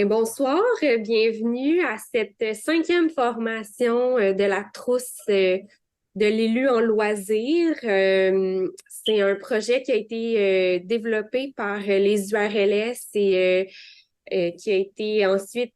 Bonsoir, bienvenue à cette cinquième formation de la trousse de l'élu en loisirs. C'est un projet qui a été développé par les URLS et qui a été ensuite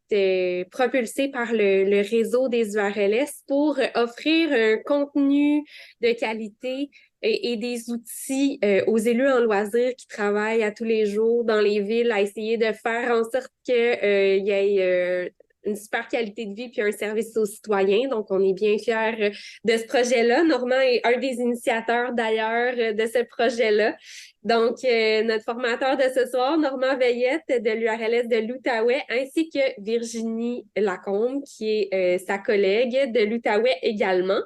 propulsé par le réseau des URLS pour offrir un contenu de qualité et des outils aux élus en loisirs qui travaillent à tous les jours dans les villes à essayer de faire en sorte qu'il y ait une super qualité de vie puis un service aux citoyens. Donc, on est bien fiers de ce projet-là. Normand est un des initiateurs d'ailleurs de ce projet-là. Donc, notre formateur de ce soir, Normand Veillette de l'URLS de l'Outaouais, ainsi que Virginie Lacombe, qui est sa collègue de l'Outaouais également.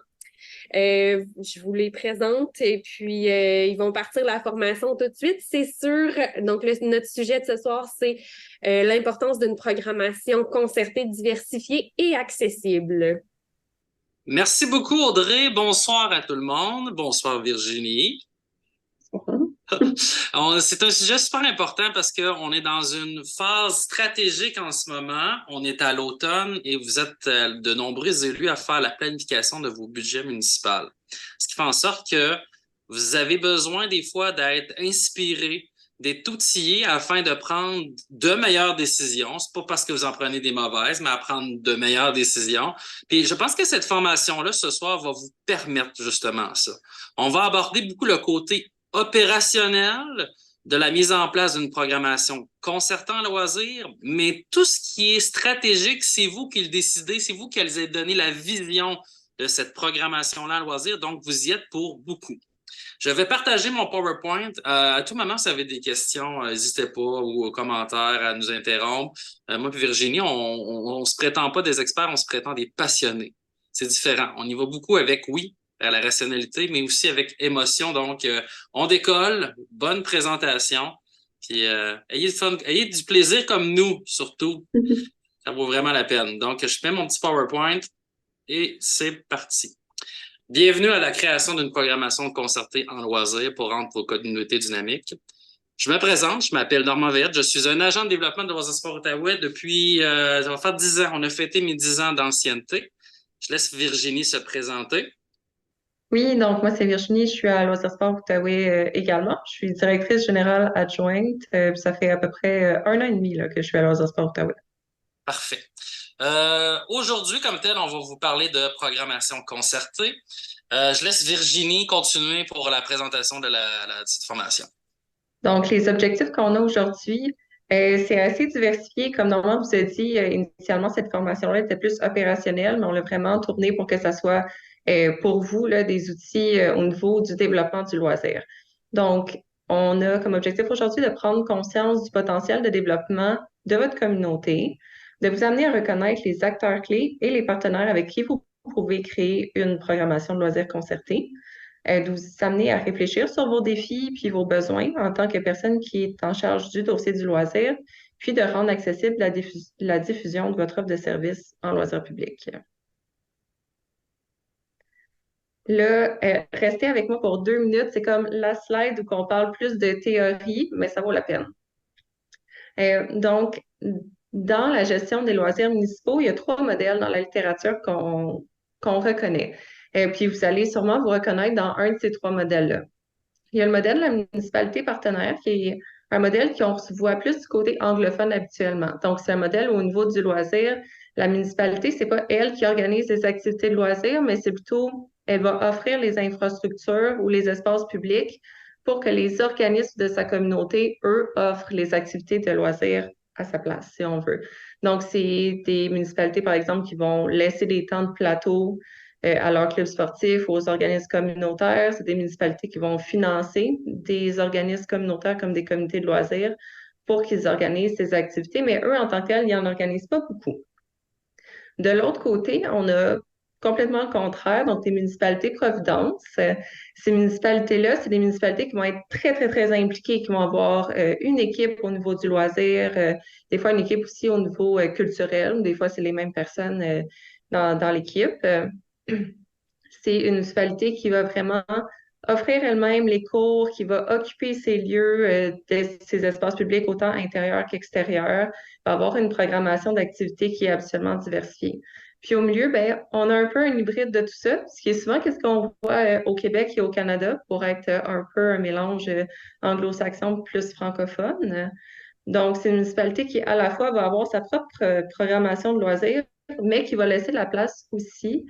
Je vous les présente et puis ils vont partir la formation tout de suite. C'est sûr, donc notre sujet de ce soir, c'est l'importance d'une programmation concertée, diversifiée et accessible. Merci beaucoup, Audrey. Bonsoir à tout le monde. Bonsoir, Virginie. C'est un sujet super important parce qu'on est dans une phase stratégique en ce moment. On est à l'automne et vous êtes de nombreux élus à faire la planification de vos budgets municipaux. Ce qui fait en sorte que vous avez besoin des fois d'être inspiré, d'être outillé afin de prendre de meilleures décisions. C'est pas parce que vous en prenez des mauvaises, mais à prendre de meilleures décisions. Puis je pense que cette formation-là, ce soir, va vous permettre justement ça. On va aborder beaucoup le côté opérationnel de la mise en place d'une programmation concertant loisirs, mais tout ce qui est stratégique, c'est vous qui le décidez, c'est vous qui allez donner la vision de cette programmation-là à loisirs, donc vous y êtes pour beaucoup. Je vais partager mon PowerPoint. À tout moment, si vous avez des questions, n'hésitez pas ou commentaires à nous interrompre. Moi et Virginie, on se prétend pas des experts, on se prétend des passionnés. C'est différent. On y va beaucoup avec, oui, à la rationalité, mais aussi avec émotion. Donc, on décolle. Bonne présentation. Puis, ayez du plaisir comme nous, surtout. Ça vaut vraiment la peine. Donc, je mets mon petit PowerPoint et c'est parti. Bienvenue à la création d'une programmation concertée en loisirs pour rendre vos communautés dynamiques. Je me présente, je m'appelle Normand Veillette, je suis un agent de développement de Loisirs Sport Outaouais depuis, ça va faire 10 ans. On a fêté mes 10 ans d'ancienneté. Je laisse Virginie se présenter. Oui, donc moi c'est Virginie, je suis à Loisirs Sport Outaouais également. Je suis directrice générale adjointe. Puis ça fait à peu près un an et demi là, que je suis à Loisirs Sport Outaouais. Parfait. Aujourd'hui, comme tel, on va vous parler de programmation concertée. Je laisse Virginie continuer pour la présentation de la petite formation. Donc les objectifs qu'on a aujourd'hui, c'est assez diversifié. Comme normalement vous avez dit, initialement cette formation-là était plus opérationnelle, mais on l'a vraiment tourné pour que ça soit pour vous là, des outils au niveau du développement du loisir. Donc, on a comme objectif aujourd'hui de prendre conscience du potentiel de développement de votre communauté, de vous amener à reconnaître les acteurs clés et les partenaires avec qui vous pouvez créer une programmation de loisirs concertée, de vous amener à réfléchir sur vos défis puis vos besoins en tant que personne qui est en charge du dossier du loisir, puis de rendre accessible la diffusion de votre offre de service en loisirs publics. Là, restez avec moi pour 2 minutes. C'est comme la slide où on parle plus de théorie, mais ça vaut la peine. Donc, dans la gestion des loisirs municipaux, il y a 3 modèles dans la littérature qu'on reconnaît. Puis vous allez sûrement vous reconnaître dans un de ces 3 modèles-là. Il y a le modèle de la municipalité partenaire qui est un modèle qu'on voit plus du côté anglophone habituellement. Donc, c'est un modèle où, au niveau du loisir, la municipalité, c'est pas elle qui organise les activités de loisirs, mais c'est plutôt, elle va offrir les infrastructures ou les espaces publics pour que les organismes de sa communauté, eux, offrent les activités de loisirs à sa place, si on veut. Donc, c'est des municipalités, par exemple, qui vont laisser des temps de plateau à leurs clubs sportifs, aux organismes communautaires. C'est des municipalités qui vont financer des organismes communautaires comme des comités de loisirs pour qu'ils organisent ces activités, mais eux, en tant que tels, ils n'en organisent pas beaucoup. De l'autre côté, on a complètement le contraire, donc des municipalités-providence. Ces municipalités-là, c'est des municipalités qui vont être très, très, très impliquées, qui vont avoir une équipe au niveau du loisir, des fois une équipe aussi au niveau culturel, des fois c'est les mêmes personnes dans l'équipe. C'est une municipalité qui va vraiment offrir elle-même les cours, qui va occuper ces lieux, ces espaces publics autant intérieurs qu'extérieurs, va avoir une programmation d'activités qui est absolument diversifiée. Puis au milieu, ben, on a un peu un hybride de tout ça, ce qui est souvent qu'est-ce qu'on voit au Québec et au Canada pour être un peu un mélange anglo-saxon plus francophone. Donc, c'est une municipalité qui, à la fois, va avoir sa propre programmation de loisirs, mais qui va laisser de la place aussi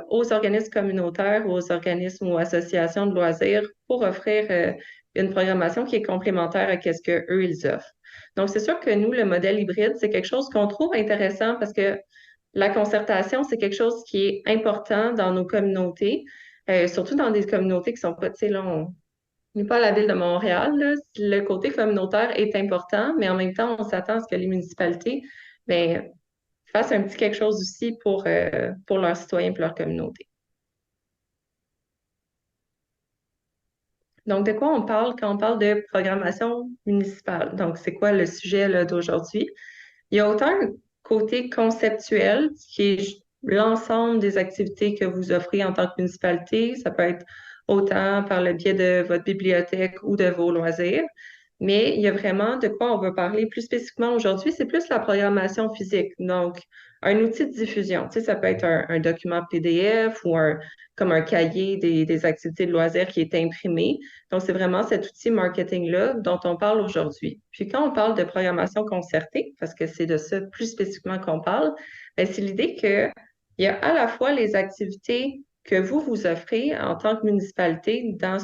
aux organismes communautaires, aux organismes ou associations de loisirs pour offrir une programmation qui est complémentaire à ce qu'eux, ils offrent. Donc, c'est sûr que nous, le modèle hybride, c'est quelque chose qu'on trouve intéressant parce que la concertation, c'est quelque chose qui est important dans nos communautés, surtout dans des communautés qui sont pas, tu sais, là, on n'est pas à la ville de Montréal, là. Le côté communautaire est important, mais en même temps, on s'attend à ce que les municipalités, ben, fassent un petit quelque chose aussi pour leurs citoyens et leur communauté. Donc, de quoi on parle quand on parle de programmation municipale? Donc, c'est quoi le sujet là, d'aujourd'hui? Il y a autant un côté conceptuel, qui est l'ensemble des activités que vous offrez en tant que municipalité. Ça peut être autant par le biais de votre bibliothèque ou de vos loisirs. Mais il y a vraiment de quoi on veut parler plus spécifiquement aujourd'hui, c'est plus la programmation physique. Donc, un outil de diffusion. Tu sais, ça peut être un document PDF ou comme un cahier des activités de loisirs qui est imprimé. Donc, c'est vraiment cet outil marketing-là dont on parle aujourd'hui. Puis, quand on parle de programmation concertée, parce que c'est de ça plus spécifiquement qu'on parle, ben, c'est l'idée qu'il y a à la fois les activités que vous offrez en tant que municipalité dans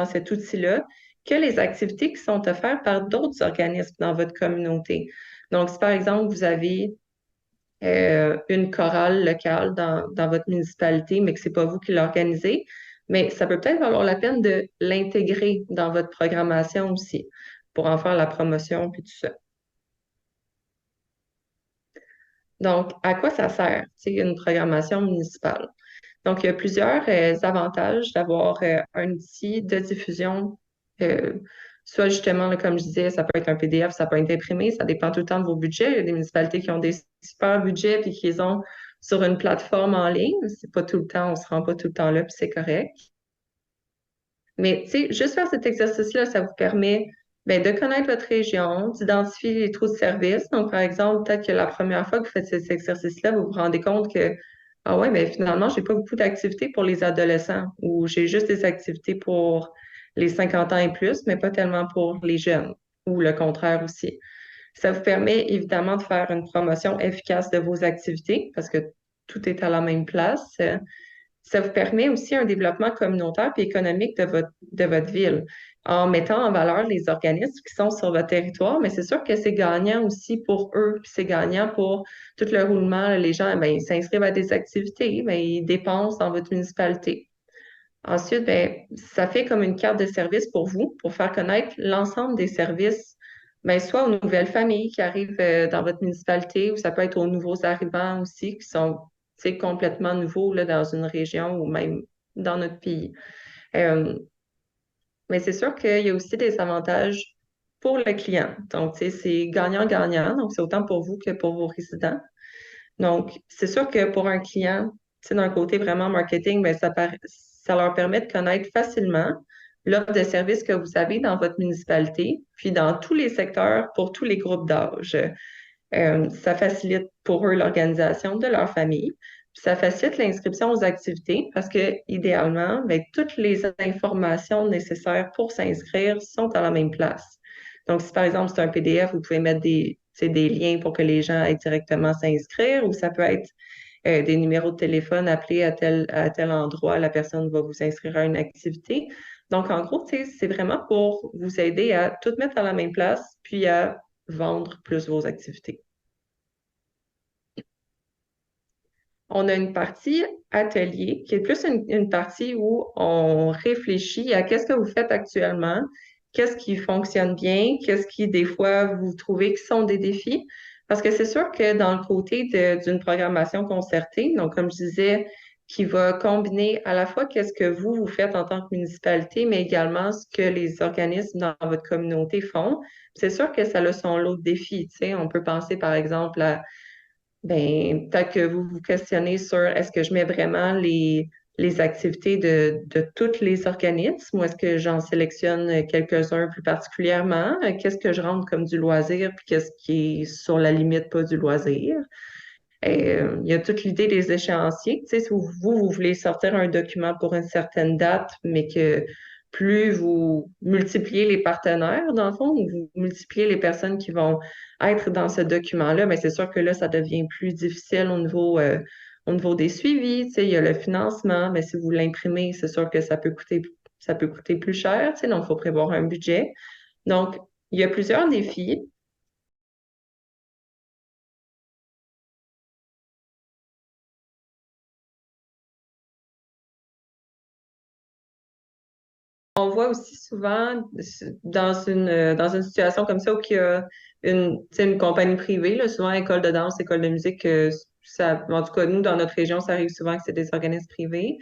cet outil-là, que les activités qui sont offertes par d'autres organismes dans votre communauté. Donc, si par exemple, vous avez une chorale locale dans votre municipalité, mais que c'est pas vous qui l'organisez, mais ça peut peut-être valoir la peine de l'intégrer dans votre programmation aussi pour en faire la promotion puis tout ça. Donc, à quoi ça sert, tu sais, une programmation municipale? Donc, il y a plusieurs avantages d'avoir un outil de diffusion, euh, soit justement, là, comme je disais, ça peut être un PDF, ça peut être imprimé, ça dépend tout le temps de vos budgets. Il y a des municipalités qui ont des super budgets puis qui les ont sur une plateforme en ligne. C'est pas tout le temps, on se rend pas tout le temps là, puis c'est correct. Mais tu sais, juste faire cet exercice-là, ça vous permet ben, de connaître votre région, d'identifier les trous de service. Donc, par exemple, peut-être que la première fois que vous faites cet exercice-là, vous vous rendez compte que, ah ouais, mais finalement, j'ai pas beaucoup d'activités pour les adolescents ou j'ai juste des activités pour les 50 ans et plus, mais pas tellement pour les jeunes ou le contraire aussi. Ça vous permet évidemment de faire une promotion efficace de vos activités parce que tout est à la même place. Ça vous permet aussi un développement communautaire et économique de votre ville en mettant en valeur les organismes qui sont sur votre territoire, mais c'est sûr que c'est gagnant aussi pour eux, puis c'est gagnant pour tout le roulement. Les gens, ben, ils s'inscrivent à des activités, ben, ils dépensent dans votre municipalité. Ensuite, ben, ça fait comme une carte de service pour vous, pour faire connaître l'ensemble des services, ben, soit aux nouvelles familles qui arrivent dans votre municipalité, ou ça peut être aux nouveaux arrivants aussi, qui sont tu sais, complètement nouveaux là, dans une région ou même dans notre pays. Euh, mais c'est sûr qu'il y a aussi des avantages pour le client. Donc, tu sais, c'est gagnant-gagnant. Donc, c'est autant pour vous que pour vos résidents. Donc, c'est sûr que pour un client, tu sais, d'un côté vraiment marketing, ben, ça leur permet de connaître facilement l'offre de services que vous avez dans votre municipalité, puis dans tous les secteurs pour tous les groupes d'âge. Ça facilite pour eux l'organisation de leur famille. Puis ça facilite l'inscription aux activités parce que, idéalement, ben, toutes les informations nécessaires pour s'inscrire sont à la même place. Donc, si par exemple c'est un PDF, vous pouvez mettre tu sais, des liens pour que les gens aillent directement s'inscrire ou ça peut être des numéros de téléphone, appelés à tel endroit, la personne va vous inscrire à une activité. Donc, en gros, tu sais, c'est vraiment pour vous aider à tout mettre à la même place, puis à vendre plus vos activités. On a une partie atelier qui est plus une partie où on réfléchit à qu'est-ce que vous faites actuellement, qu'est-ce qui fonctionne bien, qu'est-ce qui, des fois, vous trouvez qui sont des défis. Parce que c'est sûr que dans le côté d'une programmation concertée, donc comme je disais, qui va combiner à la fois qu'est-ce que vous faites en tant que municipalité, mais également ce que les organismes dans votre communauté font, c'est sûr que ça a son lot de défis. Tu sais, on peut penser, par exemple, à ben, peut-être que vous vous questionnez sur est-ce que je mets vraiment les activités de tous les organismes ou est-ce que j'en sélectionne quelques-uns plus particulièrement? Qu'est-ce que je rentre comme du loisir puis qu'est-ce qui est sur la limite pas du loisir? Il y a toute l'idée des échéanciers. Tu sais, si vous voulez sortir un document pour une certaine date, mais que plus vous multipliez les partenaires, dans le fond, ou vous multipliez les personnes qui vont être dans ce document-là, mais c'est sûr que là, ça devient plus difficile au niveau des suivis. Tu sais, il y a le financement, mais si vous l'imprimez, c'est sûr que ça peut coûter plus cher. Tu sais, donc, il faut prévoir un budget. Donc, il y a plusieurs défis. On voit aussi souvent dans une situation comme ça où il y a tu sais, une compagnie privée, là, souvent école de danse, école de musique, en tout cas, nous, dans notre région, ça arrive souvent que c'est des organismes privés.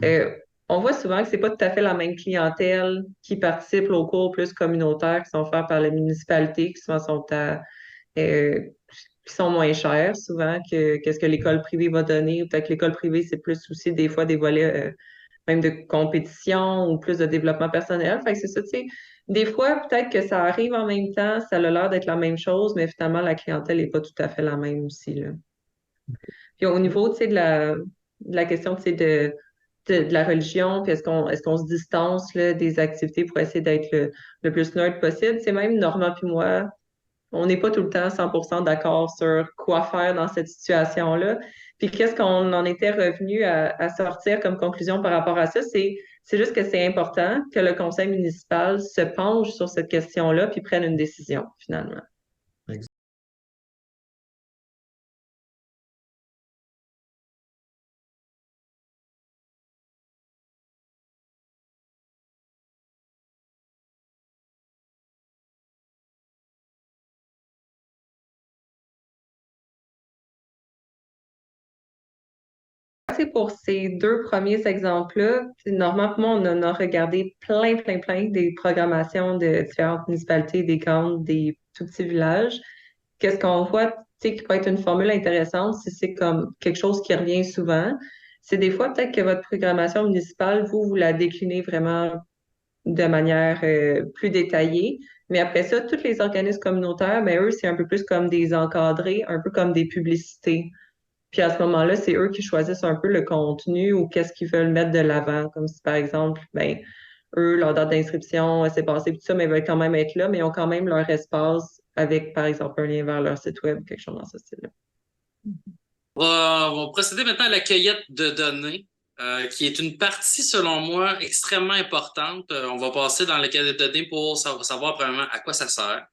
Euh, on voit souvent que c'est pas tout à fait la même clientèle qui participe aux cours plus communautaires qui sont offerts par la municipalité, qui souvent euh, qui sont moins chers souvent que ce que l'école privée va donner. Peut-être que l'école privée, c'est plus aussi des fois des volets même de compétition ou plus de développement personnel. Fait que c'est ça, tu sais. Des fois, peut-être que ça arrive en même temps, ça a l'air d'être la même chose, mais finalement, la clientèle n'est pas tout à fait la même aussi, là. Puis au niveau, tu sais, de la question, tu sais, de la religion, puis est-ce qu'on se distance là, des activités pour essayer d'être le plus neutre possible? C'est même Normand puis moi, on n'est pas tout le temps 100% d'accord sur quoi faire dans cette situation-là. Puis qu'est-ce qu'on en était revenu à sortir comme conclusion par rapport à ça? C'est juste que c'est important que le conseil municipal se penche sur cette question-là puis prenne une décision, finalement. C'est pour ces deux premiers exemples-là. Normalement, on en a regardé plein des programmations de différentes municipalités, des grandes, des tout petits villages. Qu'est-ce qu'on voit, tu sais, qui peut être une formule intéressante, si c'est comme quelque chose qui revient souvent, c'est des fois peut-être que votre programmation municipale, vous la déclinez vraiment de manière plus détaillée. Mais après ça, tous les organismes communautaires, ben eux, c'est un peu plus comme des encadrés, un peu comme des publicités. Puis à ce moment-là, c'est eux qui choisissent un peu le contenu ou qu'est-ce qu'ils veulent mettre de l'avant. Comme si, par exemple, ben, eux, leur date d'inscription s'est passée, tout ça, mais ils veulent quand même être là, mais ils ont quand même leur espace avec, par exemple, un lien vers leur site web, quelque chose dans ce style-là. On va procéder maintenant à la cueillette de données, qui est une partie, selon moi, extrêmement importante. On va passer dans la cueillette de données pour savoir, premièrement, à quoi ça sert,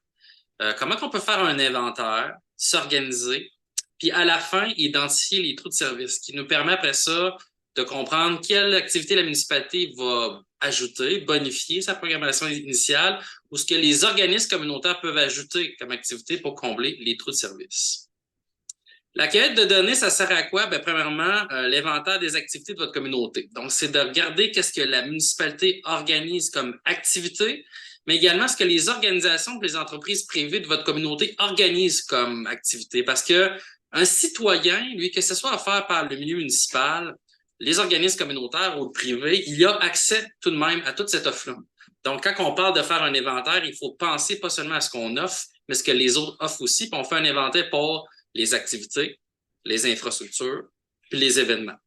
comment on peut faire un inventaire, s'organiser, puis à la fin, identifier les trous de service, qui nous permet après ça de comprendre quelle activité la municipalité va ajouter, bonifier sa programmation initiale, ou ce que les organismes communautaires peuvent ajouter comme activité pour combler les trous de service. La cueillette de données, ça sert à quoi? Ben, premièrement, l'inventaire des activités de votre communauté. Donc, c'est de regarder qu'est-ce que la municipalité organise comme activité, mais également ce que les organisations et les entreprises privées de votre communauté organisent comme activité. Parce que un citoyen, lui, que ce soit offert par le milieu municipal, les organismes communautaires ou privés, il a accès tout de même à toute cette offre-là. Donc, quand on parle de faire un inventaire, il faut penser pas seulement à ce qu'on offre, mais ce que les autres offrent aussi. Puis on fait un inventaire pour les activités, les infrastructures, puis les événements.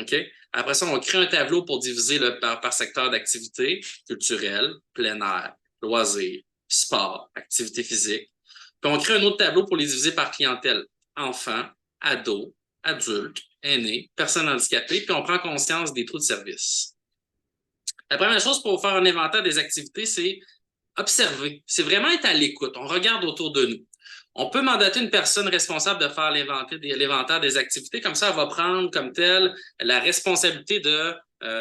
OK? Après ça, on crée un tableau pour diviser par secteur d'activité culturelle, plein air, loisirs, sport, activité physique. Puis on crée un autre tableau pour les diviser par clientèle, enfants, ados, adultes, aînés, personnes handicapées, puis on prend conscience des trous de service. La première chose pour faire un inventaire des activités, c'est observer. C'est vraiment être à l'écoute. On regarde autour de nous. On peut mandater une personne responsable de faire l'inventaire des activités. Comme ça, elle va prendre comme telle la responsabilité de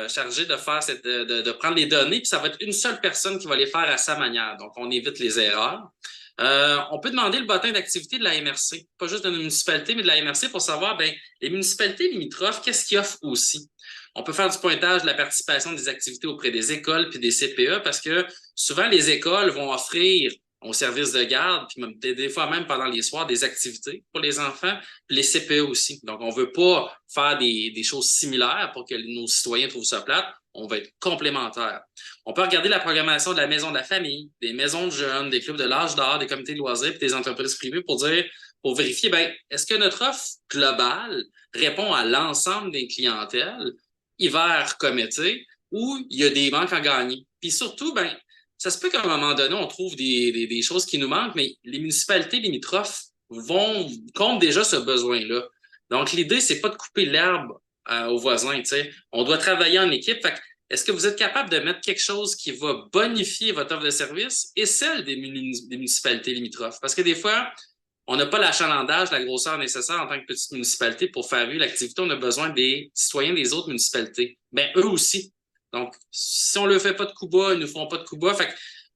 charger de faire de prendre les données, puis ça va être une seule personne qui va les faire à sa manière. Donc, on évite les erreurs. On peut demander le bottin d'activité de la MRC, pas juste de la municipalité, mais de la MRC pour savoir, ben, les municipalités limitrophes, qu'est-ce qu'ils offrent aussi? On peut faire du pointage de la participation des activités auprès des écoles puis des CPE parce que souvent, les écoles vont offrir au service de garde, puis même, des fois même pendant les soirs, des activités pour les enfants, puis les CPE aussi. Donc, on ne veut pas faire des choses similaires pour que nos citoyens trouvent ça plate. On va être complémentaires. On peut regarder la programmation de la maison de la famille, des maisons de jeunes, des clubs de l'âge d'or, des comités de loisirs, puis des entreprises privées pour vérifier, ben, est-ce que notre offre globale répond à l'ensemble des clientèles, hiver comme été, ou il y a des manques à gagner. Puis surtout, ben, ça se peut qu'à un moment donné, on trouve des choses qui nous manquent, mais les municipalités limitrophes comptent déjà ce besoin-là. Donc, l'idée, c'est pas de couper l'herbe aux voisins, tu sais. On doit travailler en équipe. Fait que, est-ce que vous êtes capable de mettre quelque chose qui va bonifier votre offre de service et celle des municipalités limitrophes? Parce que des fois, on n'a pas l'achalandage, la grosseur nécessaire en tant que petite municipalité pour faire vivre l'activité. On a besoin des citoyens des autres municipalités. Ben, eux aussi. Donc, si on ne leur fait pas de coups bas, ils ne nous font pas de coups bas. Fait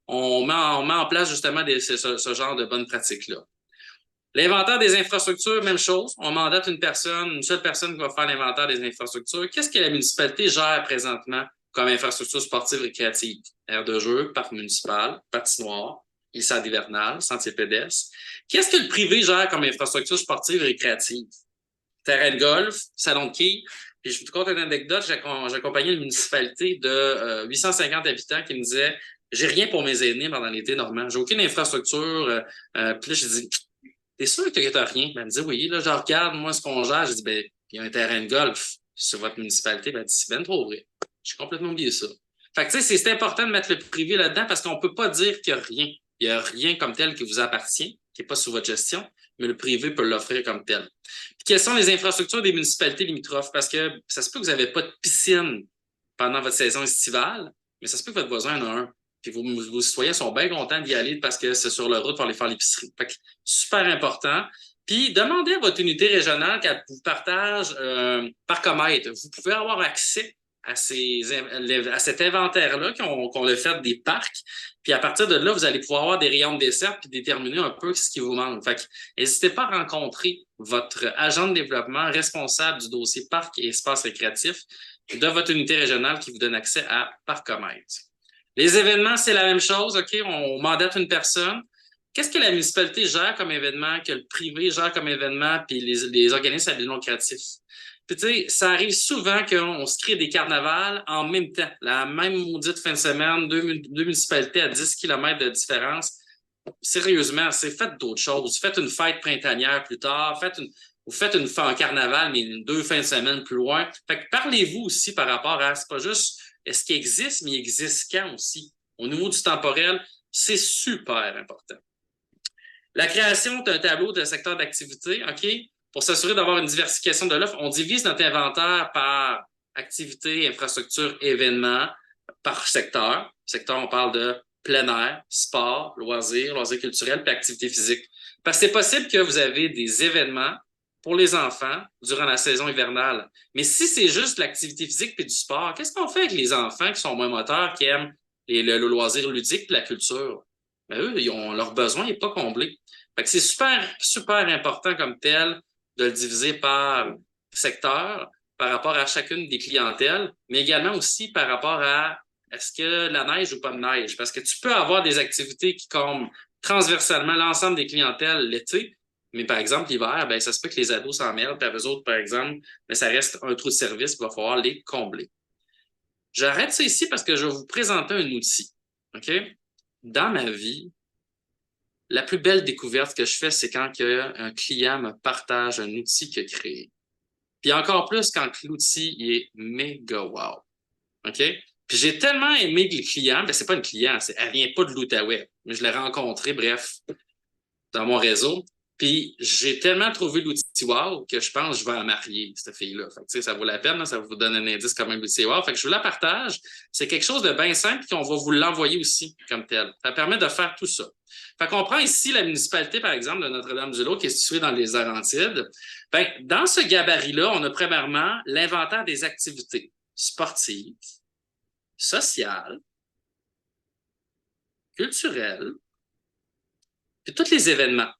on met en place justement ce genre de bonnes pratiques-là. L'inventaire des infrastructures, même chose. On mandate une seule personne qui va faire l'inventaire des infrastructures. Qu'est-ce que la municipalité gère présentement comme infrastructure sportive récréative? Aire de jeu, parc municipal, patinoire, glissade hivernale, sentier pédestre. Qu'est-ce que le privé gère comme infrastructure sportive récréative? Terrain de golf, salon de quilles. Puis je vous conte une anecdote, j'accompagnais une municipalité de 850 habitants qui me disait « J'ai rien pour mes aînés pendant l'été, Normand. J'ai aucune infrastructure. Puis là, j'ai dit « T'es sûr que t'as rien? » Elle me dit « Oui, là, je regarde, moi, ce qu'on gère. » J'ai dit « Ben, il y a un terrain de golf sur votre municipalité. » Ben, c'est bien trop vrai. J'ai complètement oublié ça. Fait que, tu sais, c'est important de mettre le privé là-dedans parce qu'on peut pas dire qu'il y a rien. Il y a rien comme tel qui vous appartient, qui n'est pas sous votre gestion, mais le privé peut l'offrir comme tel. Puis, quelles sont les infrastructures des municipalités limitrophes? Parce que ça se peut que vous n'avez pas de piscine pendant votre saison estivale, mais ça se peut que votre voisin en a un. Puis vos citoyens sont bien contents d'y aller parce que c'est sur la route pour aller faire l'épicerie. Fait que super important. Puis demandez à votre unité régionale qu'elle vous partage parcomètre. Vous pouvez avoir accès à cet inventaire-là qu'on a fait des parcs. Puis à partir de là, vous allez pouvoir avoir des rayons de dessert puis déterminer un peu ce qui vous manque. Fait que n'hésitez pas à rencontrer votre agent de développement responsable du dossier parc et espace récréatif de votre unité régionale qui vous donne accès à Parcomètre. Les événements, c'est la même chose. OK, on mandate une personne. Qu'est-ce que la municipalité gère comme événement, que le privé gère comme événement, puis les organismes à but non lucratif? Puis tu sais, ça arrive souvent qu'on se crée des carnavals en même temps. La même maudite fin de semaine, deux municipalités à 10 km de différence. Sérieusement, c'est faites d'autres choses. Faites une fête printanière plus tard. Vous faites un carnaval, mais 2 fins de semaine plus loin. Fait que parlez-vous aussi par rapport à, c'est pas juste ce qui existe, mais il existe quand aussi. Au niveau du temporel, c'est super important. La création d'un tableau de secteur d'activité, OK? Pour s'assurer d'avoir une diversification de l'offre, on divise notre inventaire par activité, infrastructure, événements, par secteur. Secteur, on parle de plein air, sport, loisirs culturels, puis activité physique. Parce que c'est possible que vous avez des événements pour les enfants durant la saison hivernale. Mais si c'est juste l'activité physique puis du sport, qu'est-ce qu'on fait avec les enfants qui sont moins moteurs, qui aiment le loisir ludique et la culture? Ben, eux, leur besoin n'est pas comblé. Fait que c'est super, super important comme tel de le diviser par secteur, par rapport à chacune des clientèles, mais également aussi par rapport à est-ce que la neige ou pas de neige? Parce que tu peux avoir des activités qui comblent transversalement l'ensemble des clientèles l'été, mais par exemple, l'hiver, ben, ça se peut que les ados s'en mêlent, puis à eux autres, par exemple, mais ça reste un trou de service, il va falloir les combler. J'arrête ça ici parce que je vais vous présenter un outil. OK? Dans ma vie, la plus belle découverte que je fais, c'est quand un client me partage un outil qu'il a créé. Puis encore plus quand l'outil est méga wow. OK? Puis j'ai tellement aimé le client, ben c'est pas une client, elle vient pas de l'Outaouais, mais je l'ai rencontrée, bref, dans mon réseau. Puis j'ai tellement trouvé l'outil wow que je pense que je vais en marier, cette fille-là. Fait que, ça vaut la peine, là, ça vous donne un indice quand même l'outil wow. Fait que je vous la partage. C'est quelque chose de bien simple qu'on va vous l'envoyer aussi comme tel. Ça permet de faire tout ça. Fait qu'on prend ici la municipalité, par exemple, de Notre-Dame-du-Lot, qui est située dans les Laurentides. Ben, dans ce gabarit-là, on a premièrement l'inventaire des activités sportives, sociales, culturelles, puis tous les événements.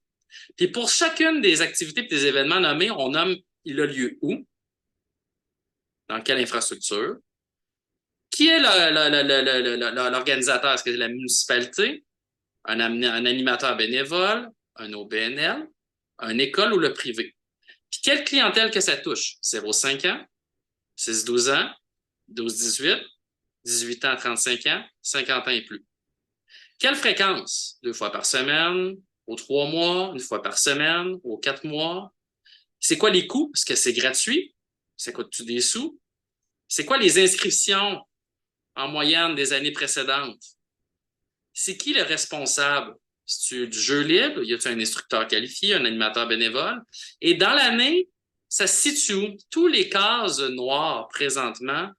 Puis pour chacune des activités et des événements nommés, on nomme il a lieu où, dans quelle infrastructure, qui est l'organisateur, est-ce que c'est la municipalité, un animateur bénévole, un OBNL, une école ou le privé. Puis quelle clientèle que ça touche? 0-5 ans, 6-12 ans, 12-18, 18 ans à 35 ans, 50 ans et plus. Quelle fréquence? 2 fois par semaine, aux 3 mois, 1 fois par semaine, aux 4 mois. C'est quoi les coûts? Est-ce que c'est gratuit? Ça coûte-tu des sous? C'est quoi les inscriptions en moyenne des années précédentes? C'est qui le responsable? C'est-tu du jeu libre? Y a-t-il un instructeur qualifié, un animateur bénévole? Et dans l'année, ça se situe où? Tous les cases noires présentement,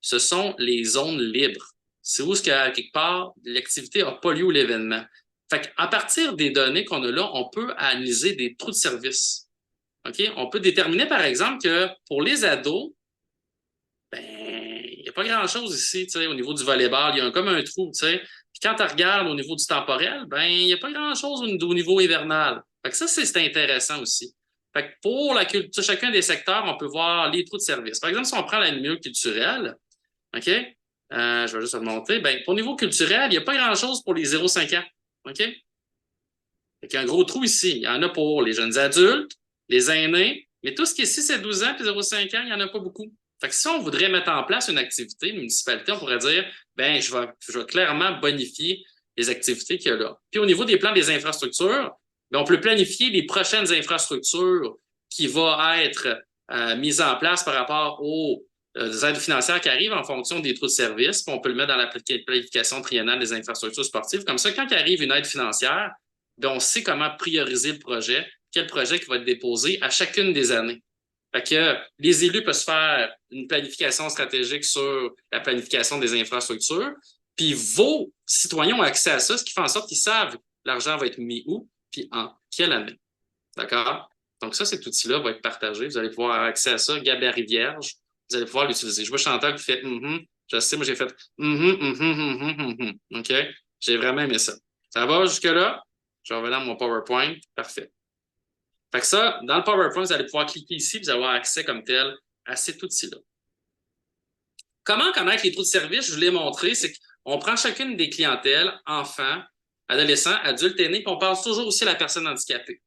ce sont les zones libres. C'est où, qu'à quelque part, l'activité n'a pas lieu ou l'événement. Fait qu'à partir des données qu'on a là, on peut analyser des trous de service. OK? On peut déterminer, par exemple, que pour les ados, ben, il n'y a pas grand-chose ici, tu sais, au niveau du volleyball. Il y a comme un trou, tu sais. Puis quand tu regardes au niveau du temporel, ben, il n'y a pas grand-chose au niveau hivernal. Fait que ça, c'est intéressant aussi. Fait que pour la culture, chacun des secteurs, on peut voir les trous de service. Par exemple, si on prend la milieu culturel, OK? Je vais juste remonter. Ben, pour le niveau culturel, il n'y a pas grand-chose pour les 0-5 ans. OK? Fait qu'il y a un gros trou ici. Il y en a pour les jeunes adultes, les aînés, mais tout ce qui est 6 à 12 ans puis 0-5 ans, il n'y en a pas beaucoup. Fait que si on voudrait mettre en place une activité, une municipalité, on pourrait dire, ben, je vais clairement bonifier les activités qu'il y a là. Puis au niveau des plans des infrastructures, ben, on peut planifier les prochaines infrastructures qui vont être mises en place par rapport aux aides financières qui arrivent en fonction des trous de service. Puis on peut le mettre dans la planification triennale des infrastructures sportives. Comme ça, quand il arrive une aide financière, ben, on sait comment prioriser le projet, quel projet qui va être déposé à chacune des années. Fait que les élus peuvent se faire une planification stratégique sur la planification des infrastructures, puis vos citoyens ont accès à ça, ce qui fait en sorte qu'ils savent l'argent va être mis où, puis en quelle année. D'accord? Donc ça, cet outil-là va être partagé. Vous allez pouvoir avoir accès à ça, gabarit vierge. Vous allez pouvoir l'utiliser. Je vois Chantal qui fait je sais, moi j'ai fait OK? J'ai vraiment aimé ça. Ça va jusque-là? Je vais revenir à mon PowerPoint. Parfait. Fait que ça, dans le PowerPoint, vous allez pouvoir cliquer ici et vous allez avoir accès comme tel à cet outil-là. Comment connaître les trous de service? Je vous l'ai montré, c'est qu'on prend chacune des clientèles, enfants, adolescents, adultes, aînés, puis on parle toujours aussi à la personne handicapée.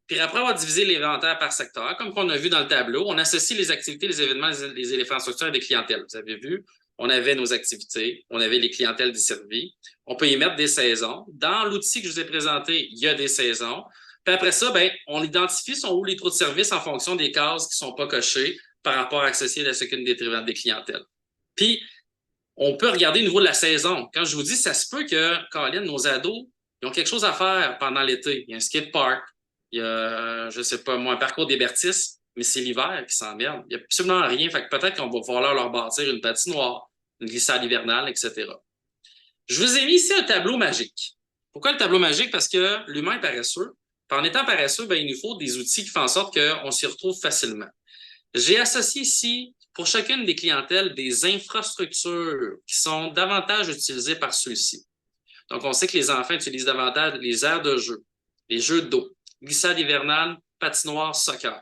Puis après avoir divisé l'inventaire par secteur, comme on a vu dans le tableau, on associe les activités, les événements, les éléphants structures et des clientèles. Vous avez vu, on avait nos activités, on avait les clientèles desservies. On peut y mettre des saisons. Dans l'outil que je vous ai présenté, il y a des saisons. Puis après ça, ben, on identifie sont où les trous de service en fonction des cases qui ne sont pas cochées par rapport à associer à chacune des clientèles. Puis, on peut regarder au niveau de la saison. Quand je vous dis, ça se peut que, Caroline, nos ados, ils ont quelque chose à faire pendant l'été. Il y a un skate park, il y a, je sais pas moi, un parcours des Bertis, mais c'est l'hiver qui s'emmerde. Il n'y a absolument rien. Fait que peut-être qu'on va falloir leur bâtir une patinoire, une glissade hivernale, etc. Je vous ai mis ici un tableau magique. Pourquoi le tableau magique? Parce que l'humain est paresseux. Puis en étant paresseux, ben, il nous faut des outils qui font en sorte qu'on s'y retrouve facilement. J'ai associé ici, pour chacune des clientèles, des infrastructures qui sont davantage utilisées par ceux-ci. Donc, on sait que les enfants utilisent davantage les aires de jeu, les jeux d'eau, glissade hivernale, patinoire, soccer.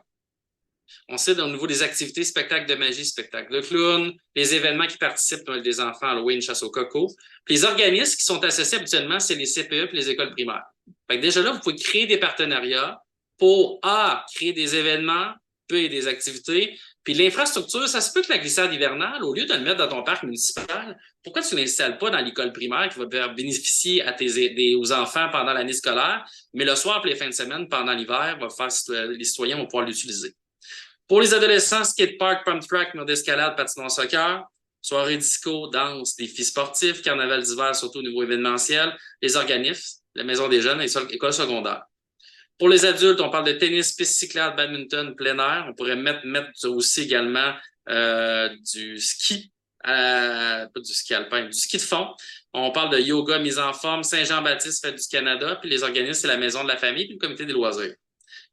On sait au niveau des activités, spectacles de magie, spectacles de clown, les événements qui participent avec des enfants, Halloween, chasse au coco. Puis les organismes qui sont associés habituellement, c'est les CPE et les écoles primaires. Fait que déjà là, vous pouvez créer des partenariats pour A, créer des événements, B, des activités. Puis l'infrastructure, ça se peut que la glissade hivernale, au lieu de le mettre dans ton parc municipal, pourquoi tu ne l'installes pas dans l'école primaire qui va bénéficier aux enfants pendant l'année scolaire, mais le soir et les fins de semaine, pendant l'hiver, les citoyens vont pouvoir l'utiliser. Pour les adolescents, skatepark, pump track, mur d'escalade, patinoire soccer, soirée disco, danse, défis sportifs, carnaval d'hiver, surtout au niveau événementiel, les organismes, la maison des jeunes, les écoles secondaires. Pour les adultes, on parle de tennis, piste cyclable, badminton, plein air. On pourrait mettre aussi également du ski, pas du ski alpin, du ski de fond. On parle de yoga, mise en forme, Saint-Jean-Baptiste, Fête du Canada, puis les organismes, c'est la Maison de la famille, puis le comité des loisirs.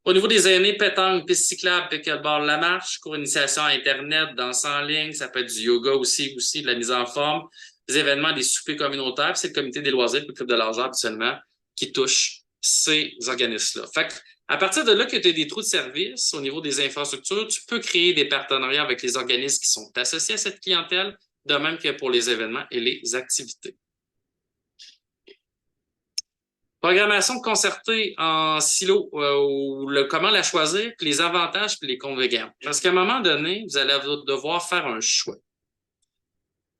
Au niveau des aînés, pétanque, piste cyclable, pickleball, la marche, cours d'initiation à Internet, danse en ligne, ça peut être du yoga aussi, de la mise en forme, des événements, des soupers communautaires, puis c'est le comité des loisirs, puis le club de l'argent, habituellement, qui touche ces organismes-là. Fait que, à partir de là que tu as des trous de service au niveau des infrastructures, tu peux créer des partenariats avec les organismes qui sont associés à cette clientèle, de même que pour les événements et les activités. Programmation concertée en silo, comment la choisir, puis les avantages puis les convénients. Parce qu'à un moment donné, vous allez devoir faire un choix.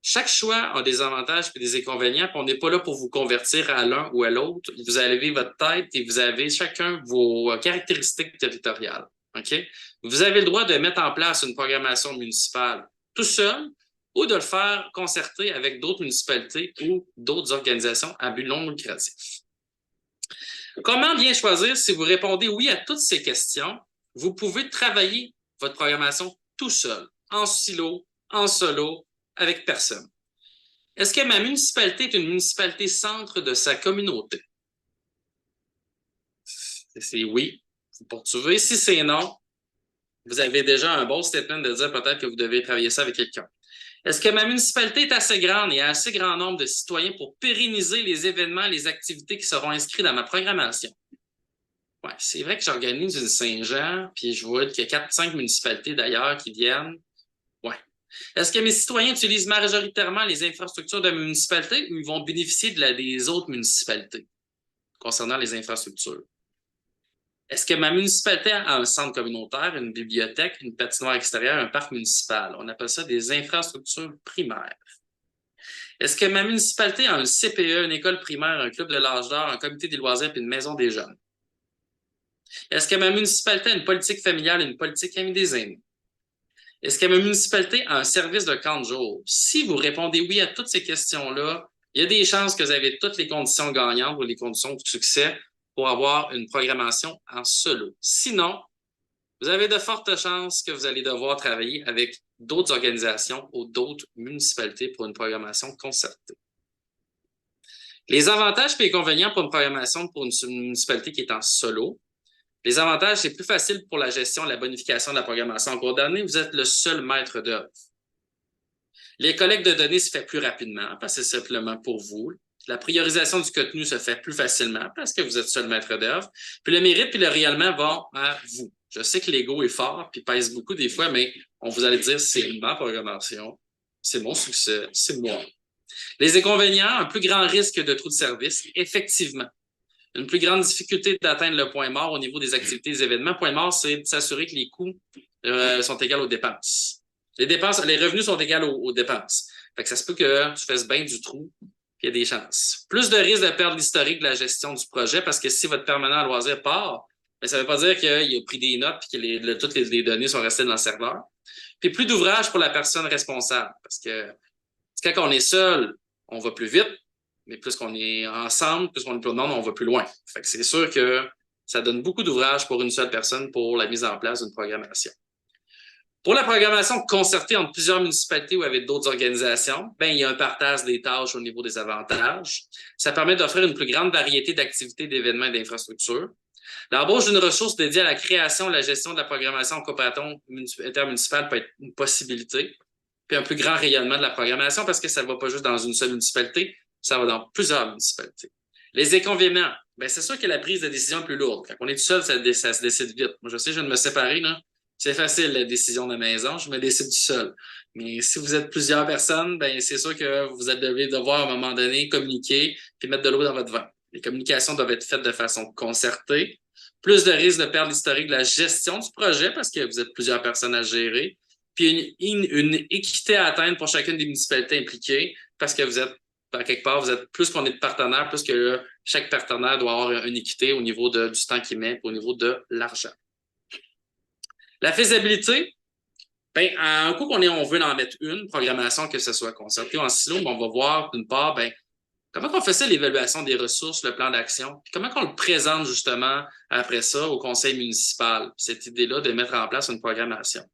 Chaque choix a des avantages et des inconvénients, puis on n'est pas là pour vous convertir à l'un ou à l'autre. Vous avez votre tête et vous avez chacun vos caractéristiques territoriales. OK? Vous avez le droit de mettre en place une programmation municipale tout seul ou de le faire concerter avec d'autres municipalités ou d'autres organisations à but non lucratif. Comment bien choisir? Si vous répondez oui à toutes ces questions, vous pouvez travailler votre programmation tout seul, en silo, en solo, avec personne. Est-ce que ma municipalité est une municipalité centre de sa communauté? C'est oui, vous poursuivez. Si c'est non, vous avez déjà un bon statement de dire peut-être que vous devez travailler ça avec quelqu'un. Est-ce que ma municipalité est assez grande et a assez grand nombre de citoyens pour pérenniser les événements et les activités qui seront inscrits dans ma programmation? Ouais, c'est vrai que j'organise une Saint-Jean, puis je vois qu'il y a 4-5 municipalités d'ailleurs qui viennent. Ouais. Est-ce que mes citoyens utilisent majoritairement les infrastructures de ma municipalité ou ils vont bénéficier des autres municipalités concernant les infrastructures? Est-ce que ma municipalité a un centre communautaire, une bibliothèque, une patinoire extérieure, un parc municipal? On appelle ça des infrastructures primaires. Est-ce que ma municipalité a un CPE, une école primaire, un club de l'âge d'or, un comité des loisirs et une maison des jeunes? Est-ce que ma municipalité a une politique familiale et une politique amie des aînés? Est-ce que ma municipalité a un service de camp de jour? Si vous répondez oui à toutes ces questions-là, il y a des chances que vous avez toutes les conditions gagnantes ou les conditions de succès pour avoir une programmation en solo. Sinon, vous avez de fortes chances que vous allez devoir travailler avec d'autres organisations ou d'autres municipalités pour une programmation concertée. Les avantages et les inconvénients pour une programmation pour une municipalité qui est en solo. Les avantages, c'est plus facile pour la gestion et la bonification de la programmation en cours d'année. Vous êtes le seul maître d'œuvre. Les collectes de données se fait plus rapidement parce que c'est simplement pour vous. La priorisation du contenu se fait plus facilement parce que vous êtes seul maître d'œuvre. Puis le mérite et le rayonnement vont à vous. Je sais que l'ego est fort puis pèse beaucoup des fois, mais on vous allez dire c'est ma programmation, c'est mon succès, c'est moi. Les inconvénients, un plus grand risque de trou de service, effectivement. Une plus grande difficulté d'atteindre le point mort au niveau des activités et des événements. Point mort, c'est de s'assurer que les coûts sont égaux aux dépenses. Les revenus sont égaux aux dépenses. Fait que ça se peut que tu fasses bien du trou, puis il y a des chances. Plus de risque de perdre l'historique de la gestion du projet, parce que si votre permanent à loisir part, bien, ça ne veut pas dire qu'il a pris des notes et que toutes les données sont restées dans le serveur. Puis plus d'ouvrage pour la personne responsable, parce que quand on est seul, on va plus vite. Mais plus qu'on est ensemble, plus qu'on est plus de monde, on va plus loin. Fait que c'est sûr que ça donne beaucoup d'ouvrage pour une seule personne pour la mise en place d'une programmation. Pour la programmation concertée entre plusieurs municipalités ou avec d'autres organisations, ben, il y a un partage des tâches au niveau des avantages. Ça permet d'offrir une plus grande variété d'activités, d'événements et d'infrastructures. L'embauche d'une ressource dédiée à la création et la gestion de la programmation en coopération intermunicipale peut être une possibilité. Puis un plus grand rayonnement de la programmation parce que ça ne va pas juste dans une seule municipalité, ça va dans plusieurs municipalités. Les inconvénients, ben c'est sûr que la prise de décision est plus lourde. Quand on est tout seul, ça se décide vite. Moi, je sais, je viens de me séparer, là. C'est facile, la décision de maison. Je me décide tout seul. Mais si vous êtes plusieurs personnes, ben c'est sûr que vous devez devoir, à un moment donné, communiquer puis mettre de l'eau dans votre vin. Les communications doivent être faites de façon concertée. Plus de risque de perdre l'historique de la gestion du projet parce que vous êtes plusieurs personnes à gérer. Puis une équité à atteindre pour chacune des municipalités impliquées parce que vous êtes à quelque part, vous êtes plus qu'on est de partenaires, plus que chaque partenaire doit avoir une équité au niveau du temps qu'il met, au niveau de l'argent. La faisabilité, ben, un coup on veut en mettre une programmation, que ce soit concertée ou en silo, on va voir d'une part, ben, comment on fait ça, l'évaluation des ressources, le plan d'action, puis comment on le présente justement après ça au conseil municipal, cette idée-là de mettre en place une programmation.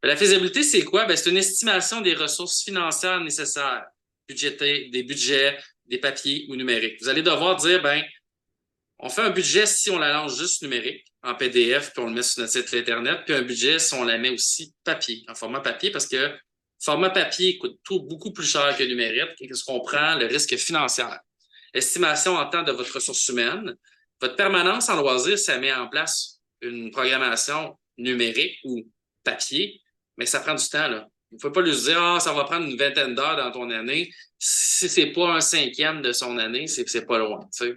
Ben, la faisabilité, c'est quoi? Ben, c'est une estimation des ressources financières nécessaires. Des budgets, des papiers ou numériques. Vous allez devoir dire, ben, on fait un budget si on la lance juste numérique, en PDF, puis on le met sur notre site Internet, puis un budget si on la met aussi papier, en format papier, parce que format papier coûte beaucoup plus cher que numérique, et que ce qu'on prend, le risque financier. Estimation en temps de votre ressource humaine. Votre permanence en loisir, ça met en place une programmation numérique ou papier, mais ça prend du temps, là. Vous ne pouvez pas lui dire, ah, ça va prendre une vingtaine d'heures dans ton année. Si c'est pas un cinquième de son année, c'est pas loin. T'sais.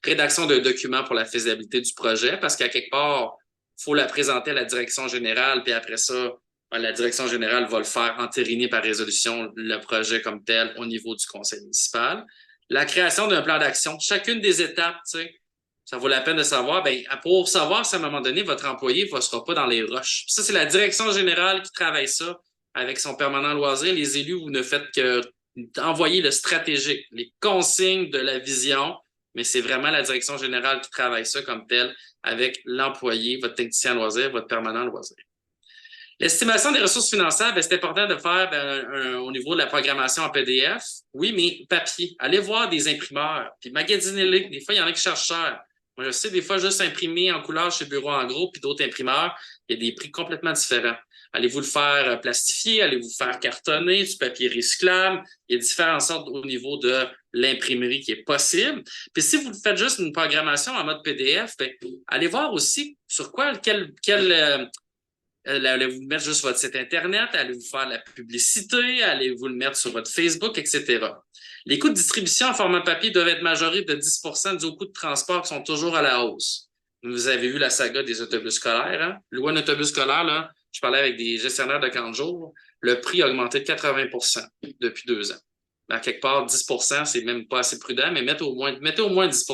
Rédaction de documents pour la faisabilité du projet, parce qu'à quelque part, il faut la présenter à la direction générale, puis après ça, la direction générale va le faire entériner par résolution le projet comme tel au niveau du conseil municipal. La création d'un plan d'action, chacune des étapes, ça vaut la peine de savoir. Ben, pour savoir si à un moment donné, votre employé ne sera pas dans les rushs. Ça, c'est la direction générale qui travaille ça avec son permanent loisir. Les élus, vous ne faites que envoyer le stratégique, les consignes de la vision, mais c'est vraiment la direction générale qui travaille ça comme tel avec l'employé, votre technicien loisir, votre permanent loisir. L'estimation des ressources financières, c'est important de faire au niveau de la programmation en PDF. Oui, mais papier. Allez voir des imprimeurs, puis magasinez-les. Des fois, il y en a qui cherchent cher. Moi, je sais, des fois, juste imprimer en couleur chez Bureau en gros, puis d'autres imprimeurs, il y a des prix complètement différents. Allez-vous le faire plastifier, allez-vous faire cartonner, du papier recyclable. Il y a différentes sortes au niveau de l'imprimerie qui est possible. Puis si vous faites juste une programmation en mode PDF, allez voir aussi sur allez-vous mettre juste votre site Internet, allez-vous faire de la publicité, allez-vous le mettre sur votre Facebook, etc. Les coûts de distribution en format papier doivent être majorés de 10 dus aux coûts de transport qui sont toujours à la hausse. Vous avez vu la saga des autobus scolaires. Hein? Louer un autobus scolaire, là, je parlais avec des gestionnaires de camps de jour, le prix a augmenté de 80 depuis 2 ans. À quelque part, 10 c'est même pas assez prudent, mais mettez au moins 10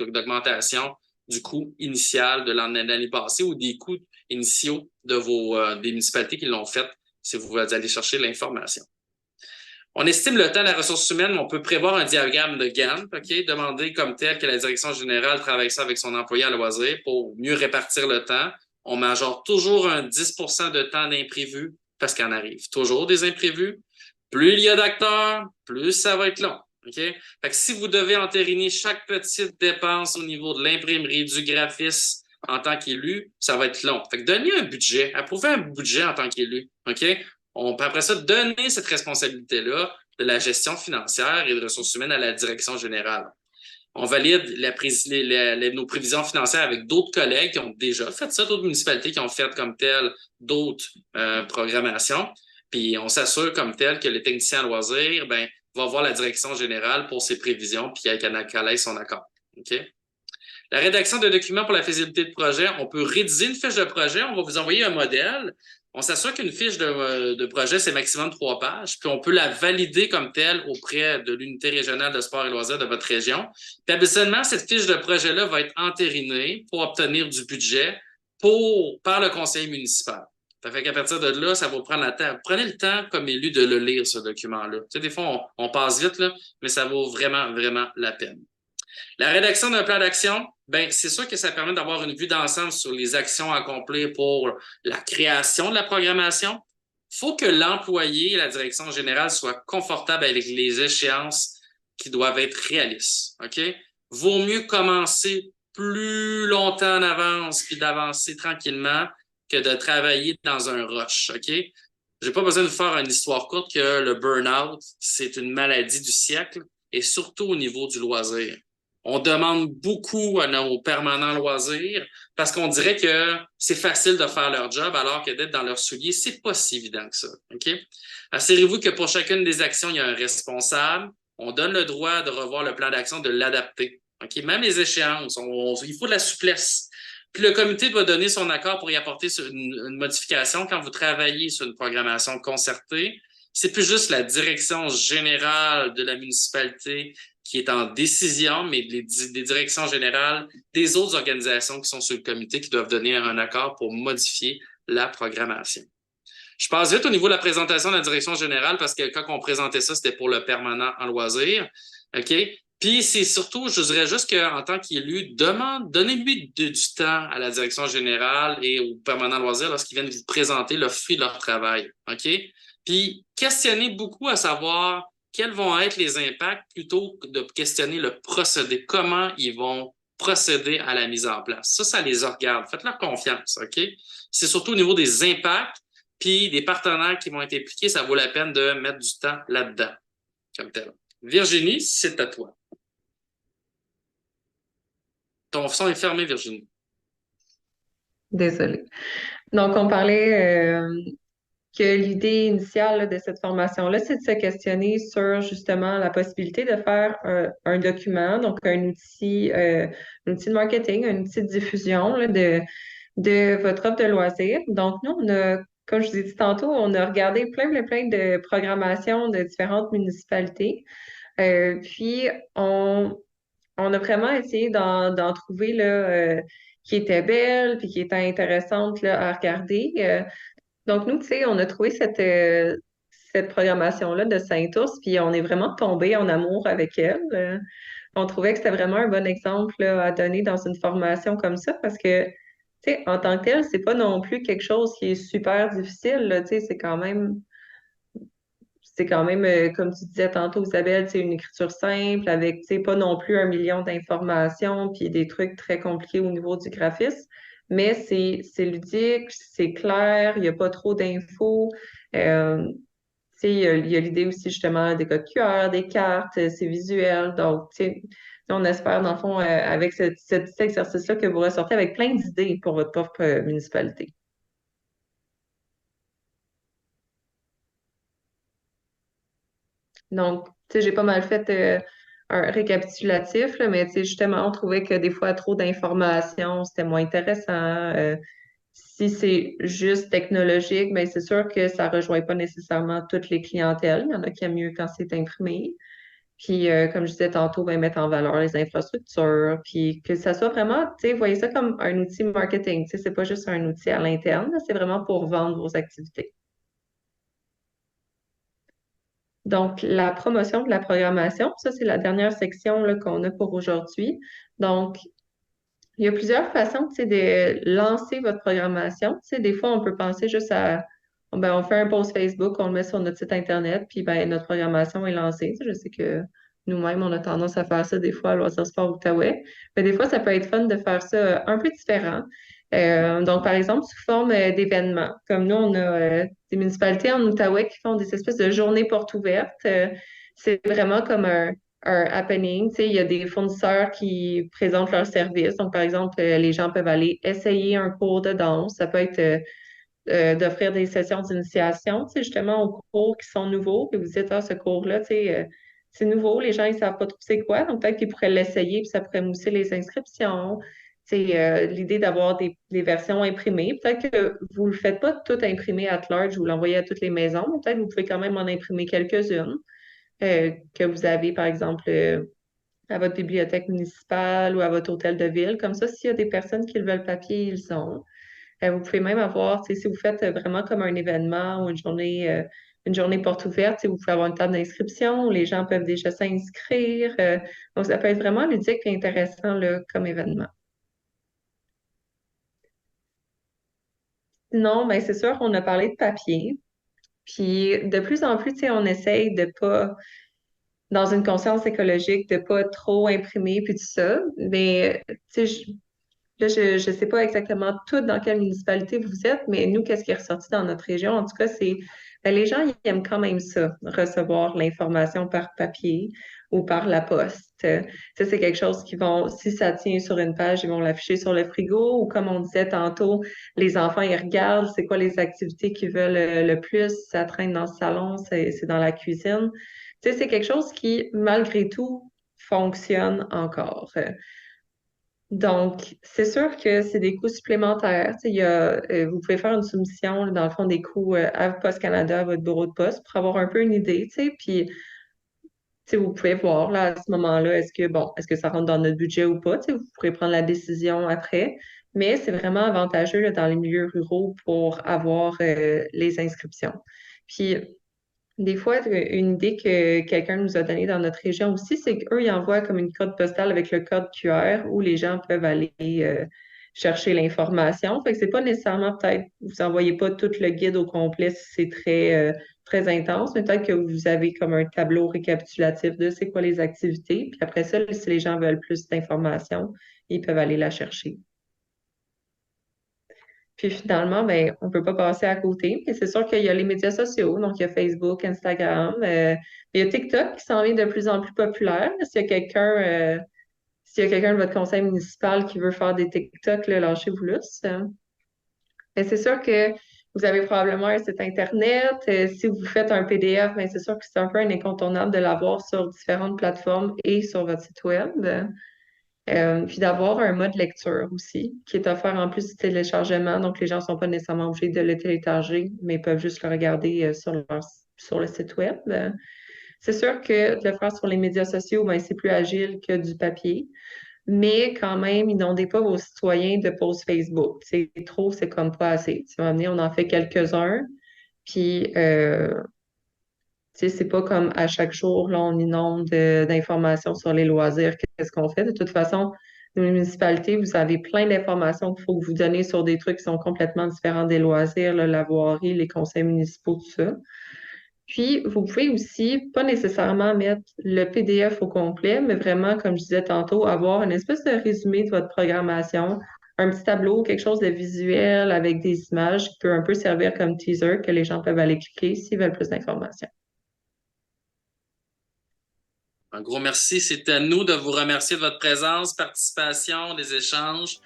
d'augmentation du coût initial de l'année passée ou des coûts initiaux de des municipalités qui l'ont fait si vous allez chercher l'information. On estime le temps de la ressource humaine, mais on peut prévoir un diagramme de Gantt, demander comme tel que la direction générale travaille ça avec son employé à loisir pour mieux répartir le temps. On majore toujours un 10 de temps d'imprévu parce qu'il en arrive toujours des imprévus. Plus il y a d'acteurs, plus ça va être long. Fait que si vous devez entériner chaque petite dépense au niveau de l'imprimerie, du graphisme en tant qu'élu, ça va être long. Fait que donnez un budget, approuvez un budget en tant qu'élu. On peut après ça donner cette responsabilité-là de la gestion financière et de ressources humaines à la direction générale. On valide nos prévisions financières avec d'autres collègues qui ont déjà fait ça, d'autres municipalités qui ont fait comme tel d'autres programmations. Puis on s'assure comme tel que le technicien à loisir va voir la direction générale pour ses prévisions puis qu'elle ait son accord. La rédaction de documents pour la faisabilité de projet, on peut rédiger une fiche de projet, on va vous envoyer un modèle. On s'assure qu'une fiche de projet, c'est maximum 3 pages, puis on peut la valider comme telle auprès de l'unité régionale de sport et loisirs de votre région. Puis habituellement, cette fiche de projet-là va être entérinée pour obtenir du budget par le conseil municipal. Ça fait qu'à partir de là, ça va prendre le temps. Prenez le temps comme élu de le lire, ce document-là. Tu sais, des fois, on passe vite, là, mais ça vaut vraiment, vraiment la peine. La rédaction d'un plan d'action, c'est sûr que ça permet d'avoir une vue d'ensemble sur les actions à accomplir pour la création de la programmation. Il faut que l'employé et la direction générale soient confortables avec les échéances qui doivent être réalistes. Vaut mieux commencer plus longtemps en avance puis d'avancer tranquillement que de travailler dans un rush. J'ai pas besoin de faire une histoire courte que le burn-out, c'est une maladie du siècle et surtout au niveau du loisir. On demande beaucoup à nos permanents loisirs parce qu'on dirait que c'est facile de faire leur job alors que d'être dans leurs souliers, c'est pas si évident que ça. Assurez-vous que pour chacune des actions, il y a un responsable. On donne le droit de revoir le plan d'action, de l'adapter. Même les échéances, il faut de la souplesse. Puis le comité doit donner son accord pour y apporter une modification quand vous travaillez sur une programmation concertée. C'est plus juste la direction générale de la municipalité qui est en décision, mais des directions générales des autres organisations qui sont sur le comité qui doivent donner un accord pour modifier la programmation. Je passe vite au niveau de la présentation de la direction générale parce que quand on présentait ça, c'était pour le permanent en loisir. Puis c'est surtout, je dirais juste qu'en tant qu'élu, donnez-lui du temps à la direction générale et au permanent loisir lorsqu'ils viennent vous présenter le fruit de leur travail. Puis questionnez beaucoup à savoir quels vont être les impacts plutôt que de questionner le procédé, comment ils vont procéder à la mise en place. Ça les regarde. Faites-leur confiance, C'est surtout au niveau des impacts, puis des partenaires qui vont être impliqués, ça vaut la peine de mettre du temps là-dedans, comme tel. Virginie, c'est à toi. Ton son est fermé, Virginie. Désolée. Donc, on parlait que l'idée initiale là, de cette formation-là, c'est de se questionner sur justement la possibilité de faire un document, donc un outil de marketing, un outil de diffusion là, de votre offre de loisirs. Donc, nous, comme je vous ai dit tantôt, on a regardé plein de programmations de différentes municipalités. Puis, on a vraiment essayé d'en trouver là, qui était belle puis qui était intéressante là, à regarder. Donc, nous, tu sais, on a trouvé cette programmation-là de Saint-Ours, puis on est vraiment tombé en amour avec elle. On trouvait que c'était vraiment un bon exemple là, à donner dans une formation comme ça parce que, tu sais, en tant que tel, c'est pas non plus quelque chose qui est super difficile, là, tu sais, c'est quand même, comme tu disais tantôt, Isabelle, c'est une écriture simple avec, tu sais, pas non plus 1 million d'informations puis des trucs très compliqués au niveau du graphisme, mais c'est ludique, c'est clair, il n'y a pas trop d'infos. Tu sais, il y a l'idée aussi justement des codes QR, des cartes, c'est visuel. Donc, tu sais, on espère, dans le fond, avec cet exercice-là, que vous ressortez avec plein d'idées pour votre propre municipalité. Donc, tu sais, j'ai pas mal fait un récapitulatif, là, mais tu sais, justement, on trouvait que des fois, trop d'informations, c'était moins intéressant. Si c'est juste technologique, ben c'est sûr que ça rejoint pas nécessairement toutes les clientèles. Il y en a qui aiment mieux quand c'est imprimé. Puis, comme je disais tantôt, ben, mettre en valeur les infrastructures, puis que ça soit vraiment, tu sais, voyez ça comme un outil marketing. Tu sais, c'est pas juste un outil à l'interne, là, c'est vraiment pour vendre vos activités. Donc, la promotion de la programmation, ça, c'est la dernière section là, qu'on a pour aujourd'hui. Donc, il y a plusieurs façons, tu sais, de lancer votre programmation. Tu sais, des fois, on peut penser juste à, ben, on fait un post Facebook, on le met sur notre site Internet, puis ben, notre programmation est lancée. Tu sais, je sais que nous-mêmes, on a tendance à faire ça des fois à Loisirs Sport Outaouais. Mais des fois, ça peut être fun de faire ça un peu différent. Donc, par exemple, sous forme d'événements. Comme nous, on a des municipalités en Outaouais qui font des espèces de journées portes ouvertes. C'est vraiment comme un happening. Tu sais, il y a des fournisseurs qui présentent leurs services. Donc, par exemple, les gens peuvent aller essayer un cours de danse. Ça peut être d'offrir des sessions d'initiation, tu sais, justement, aux cours qui sont nouveaux. Puis vous dites, ah, ce cours-là, tu sais, c'est nouveau, les gens, ils savent pas trop c'est quoi. Donc, peut-être qu'ils pourraient l'essayer, puis ça pourrait mousser les inscriptions. Tu sais, l'idée d'avoir des versions imprimées. Peut-être que vous le faites pas tout imprimer at large, vous l'envoyez à toutes les maisons, mais peut-être que vous pouvez quand même en imprimer quelques-unes que vous avez, par exemple, à votre bibliothèque municipale ou à votre hôtel de ville. Comme ça, s'il y a des personnes qui le veulent papier, ils ont. Vous pouvez même avoir, tu sais, si vous faites vraiment comme un événement ou une journée porte ouverte, tu sais, vous pouvez avoir une table d'inscription où les gens peuvent déjà s'inscrire. Donc, ça peut être vraiment ludique et intéressant là, comme événement. Sinon, ben, c'est sûr qu'on a parlé de papier. Puis de plus en plus, tu sais, on essaye de pas, dans une conscience écologique, de pas trop imprimer puis tout ça. Mais tu sais, là, je ne sais pas exactement tout dans quelle municipalité vous êtes, mais nous, qu'est-ce qui est ressorti dans notre région? En tout cas, c'est ben, les gens, ils aiment quand même ça, recevoir l'information par papier ou par la poste. Ça, c'est quelque chose qui vont, si ça tient sur une page, ils vont l'afficher sur le frigo ou comme on disait tantôt, les enfants, ils regardent c'est quoi les activités qu'ils veulent le plus. Ça traîne dans le salon, c'est dans la cuisine. Tu sais, c'est quelque chose qui, malgré tout, fonctionne encore. Donc, c'est sûr que c'est des coûts supplémentaires. Tu sais, vous pouvez faire une soumission, là, dans le fond, des coûts à Poste Canada, à votre bureau de poste, pour avoir un peu une idée, tu sais. Puis, tu sais, vous pouvez voir, là, à ce moment-là, est-ce que ça rentre dans notre budget ou pas? Tu sais, vous pourrez prendre la décision après. Mais c'est vraiment avantageux, là, dans les milieux ruraux pour avoir les inscriptions. Puis, des fois, une idée que quelqu'un nous a donnée dans notre région aussi, c'est qu'eux, ils envoient comme une code postale avec le code QR où les gens peuvent aller chercher l'information. Fait que c'est pas nécessairement peut-être, vous envoyez pas tout le guide au complet si c'est très intense, mais peut-être que vous avez comme un tableau récapitulatif de c'est quoi les activités. Puis après ça, si les gens veulent plus d'informations, ils peuvent aller la chercher. Puis finalement, ben, on ne peut pas passer à côté. Mais c'est sûr qu'il y a les médias sociaux, donc il y a Facebook, Instagram, il y a TikTok qui s'en vient de plus en plus populaire. S'il y a quelqu'un de votre conseil municipal qui veut faire des TikTok, là, lâchez-vous lousse. Mais c'est sûr que Vous avez probablement un site Internet. Si vous faites un PDF, ben, c'est sûr que c'est un peu un incontournable de l'avoir sur différentes plateformes et sur votre site Web. Puis d'avoir un mode lecture aussi, qui est offert en plus du téléchargement. Donc, les gens ne sont pas nécessairement obligés de le télécharger, mais peuvent juste le regarder sur le site Web. C'est sûr que de le faire sur les médias sociaux, ben, c'est plus agile que du papier. Mais quand même, inondez pas vos citoyens de posts Facebook. C'est trop, c'est comme pas assez. Tu vas on en fait quelques-uns. Puis, tu sais, c'est pas comme à chaque jour, là, on inonde d'informations sur les loisirs. Qu'est-ce qu'on fait? De toute façon, dans les municipalités, vous avez plein d'informations qu'il faut que vous donnez sur des trucs qui sont complètement différents des loisirs, là, la voirie, les conseils municipaux, tout ça. Puis, vous pouvez aussi pas nécessairement mettre le PDF au complet, mais vraiment, comme je disais tantôt, avoir une espèce de résumé de votre programmation, un petit tableau, quelque chose de visuel avec des images qui peut un peu servir comme teaser que les gens peuvent aller cliquer s'ils veulent plus d'informations. Un gros merci. C'est à nous de vous remercier de votre présence, participation, des échanges.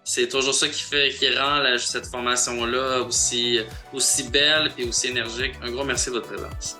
C'est toujours ça qui rend cette formation-là aussi belle et aussi énergique. Un gros merci de votre présence.